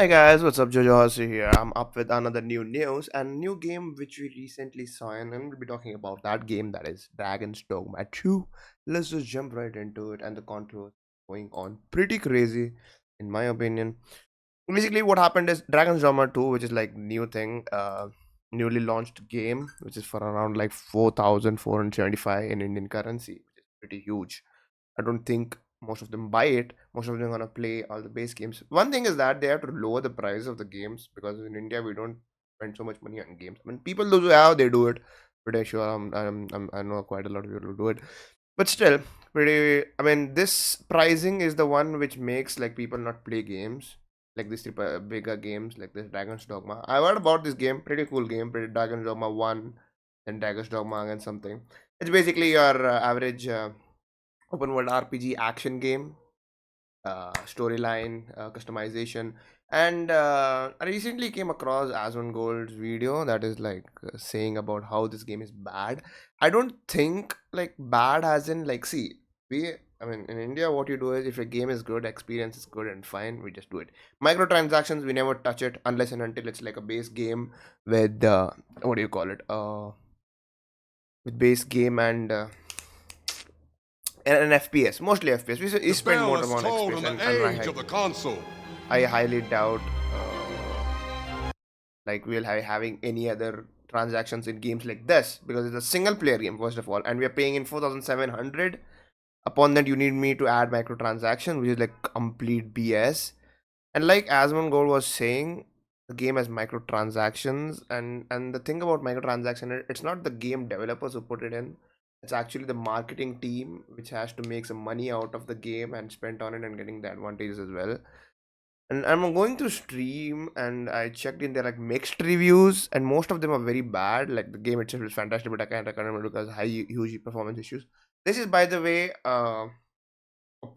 Hi guys, what's up? Jojo Hossi here. I'm up with another new news and new game which we recently saw, and we'll be talking about that game that is Dragon's Dogma 2. Let's just jump right into it, and the controversy going on pretty crazy, in my opinion. Basically, what happened is Dragon's Dogma 2, which is like new thing, newly launched game, which is for around like 4,475 in Indian currency, which is pretty huge. I don't think most of them buy it. Most of them gonna play all the base games. One thing is that they have to lower the price of the games because in India we don't spend so much money on games. I mean, people those who have they do it. Pretty sure I know quite a lot of people who do it, but still, pretty. I mean, this pricing is the one which makes like people not play games like these bigger games like this Dragon's Dogma. I heard about this game, pretty cool game, pretty Dragon's Dogma 1 and Dragon's Dogma and something. It's basically your average open world RPG action game, storyline, customization. And I recently came across Asmon Gold's video that is like saying about how this game is bad. I don't think like bad as in like, see, we, I mean, in India, what you do is if a game is good, experience is good and fine, we just do it. Microtransactions, we never touch it unless and until it's like a base game with, what do you call it? With base game and an FPS, mostly FPS. We The spend bell more has amount of tolled on FPS, the age of the console. I highly doubt like we'll have having any other transactions in games like this because it's a single player game first of all, and we are paying in 4,700. Upon that, you need me to add microtransaction, which is like complete BS. And like Asmon Gold was saying, the game has microtransactions, and the thing about microtransaction, it's not the game developers who put it in. It's actually the marketing team which has to make some money out of the game and spend on it and getting the advantages as well. And I'm going to stream and I checked in there like mixed reviews, and most of them are very bad. Like the game itself is fantastic, but I can't recommend it because high huge performance issues. This is, by the way, a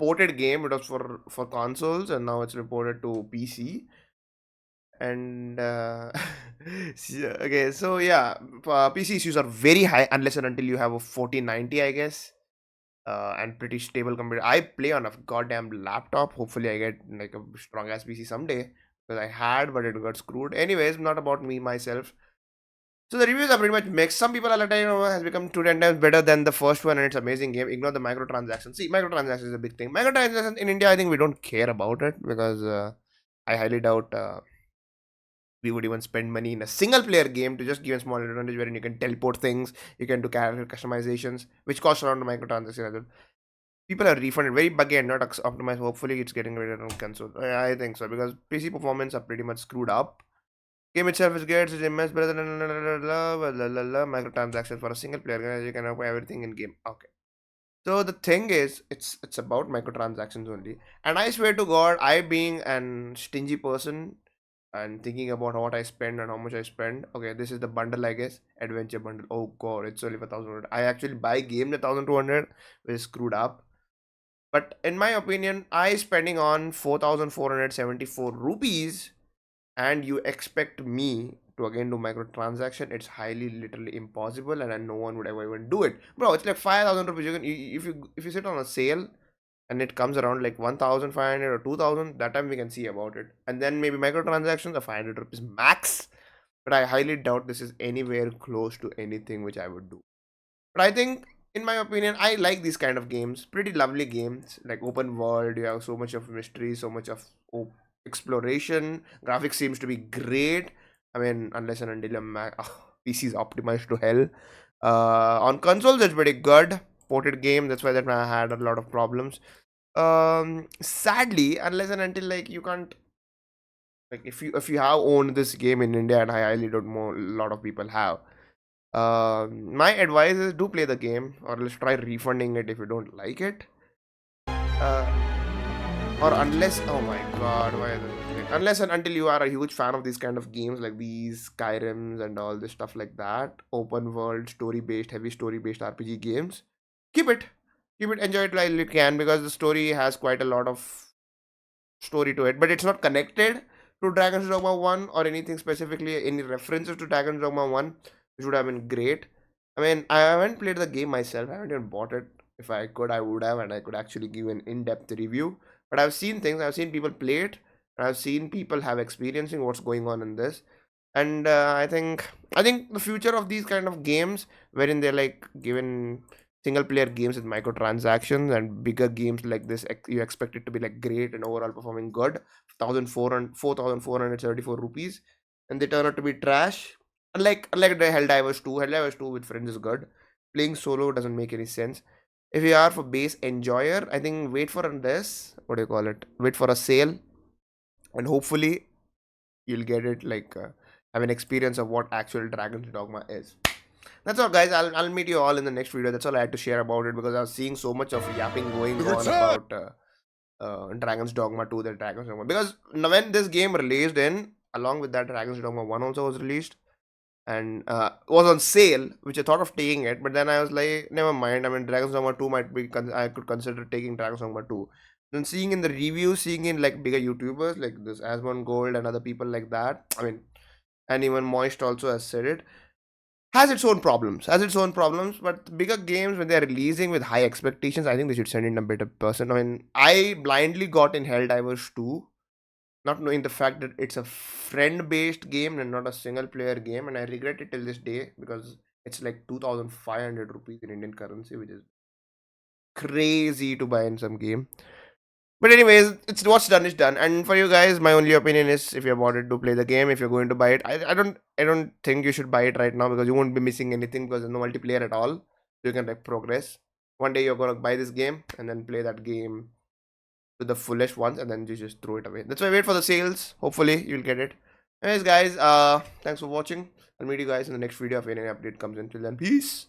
ported game. It was for consoles, and now it's reported to PC. And okay, so yeah, PC issues are very high unless and until you have a 4090, I guess, and pretty stable computer. I play on a goddamn laptop. Hopefully, I get like a strong ass PC someday because I had, but it got screwed. Anyways, not about me myself. So the reviews are pretty much mixed. Some people are like, has become 2 10 times better than the first one, and it's amazing game. Ignore the microtransactions. See, microtransactions is a big thing. Microtransactions in India, I think we don't care about it because I highly doubt we would even spend money in a single player game to just give a small advantage wherein you can teleport things, you can do character customizations, which cost around the microtransactions as well. People are refunded, very buggy and not optimized. Hopefully, it's getting better on console. I think so because PC performance are pretty much screwed up. Game itself is good, it's immense, better than microtransactions for a single player. You can have everything in game. Okay. So the thing is, it's about microtransactions only. And I swear to God, I being an stingy person and thinking about what I spend and how much I spend. Okay, this is the bundle, I guess. Adventure bundle. Oh God, it's only for 1,200. I actually buy game at 1,200, which is screwed up. But in my opinion, I spending on 4,474 rupees, and you expect me to again do microtransaction. It's highly literally impossible, and no one would ever even do it, bro. It's like 5,000 rupees. If you sit on a sale and it comes around like 1,500 or 2,000, that time we can see about it, and then maybe microtransactions are 500 rupees max. But I highly doubt this is anywhere close to anything which I would do. But I think, in my opinion, I like these kind of games. Pretty lovely games, like open world. You have so much of mystery, so much of exploration. Graphics seems to be great. I mean, unless and until PC is optimized to hell. On consoles, it's pretty good. Ported game. That's why that I had a lot of problems. Sadly, unless and until like you can't, like if you have owned this game in India, and I highly don't know a lot of people have. My advice is do play the game, or let's try refunding it if you don't like it. Or unless, oh my god, why is it? Unless and until you are a huge fan of these kind of games like these Skyrims and all this stuff like that, open world, story based, heavy story based RPG games, keep it, enjoy it while you can because the story has quite a lot of story to it, but it's not connected to Dragon's Dogma 1 or anything specifically, any references to Dragon's Dogma 1, which would have been great. I mean, I haven't played the game myself, I haven't even bought it. If I could, I would have, and I could actually give an in depth review. But I've seen things, I've seen people play it, I've seen people have experiencing what's going on in this, and I think the future of these kind of games, wherein they're like given single player games with microtransactions and bigger games like this, you expect it to be like great and overall performing good, 4,474 rupees, and they turn out to be trash. Unlike the Helldivers 2 with friends is good. Playing solo doesn't make any sense. If you are for base enjoyer, I think wait for this. What do you call it? Wait for a sale, and hopefully you'll get it have an experience of what actual Dragon's Dogma is. That's all, guys. I'll meet you all in the next video. That's all I had to share about it because I was seeing so much of yapping going on about Dragon's Dogma 2, the Dragon's Dogma. Because when this game released in, along with that, Dragon's Dogma 1 also was released and was on sale, which I thought of taking it, but then I was like, never mind. I mean, Dragon's Dogma 2 might be, I could consider taking Dragon's Dogma 2. Then seeing in the reviews, seeing in like bigger YouTubers like this Asmon Gold and other people like that, I mean, and even Moist also has said it, has its own problems, but bigger games, when they're releasing with high expectations, I think they should send in a better person. I mean, I blindly got in Helldivers 2, not knowing the fact that it's a friend based game and not a single player game, and I regret it till this day because it's like 2,500 rupees in Indian currency, which is crazy to buy in some game. But anyways, it's what's done is done. And for you guys, my only opinion is if you're wanted to play the game, if you're going to buy it, I don't think you should buy it right now because you won't be missing anything because there's no multiplayer at all. You can like progress. One day you're gonna buy this game and then play that game to the fullest once and then you just throw it away. That's why I wait for the sales. Hopefully you'll get it. Anyways, guys, thanks for watching. I'll meet you guys in the next video if any update comes in. Till then, peace.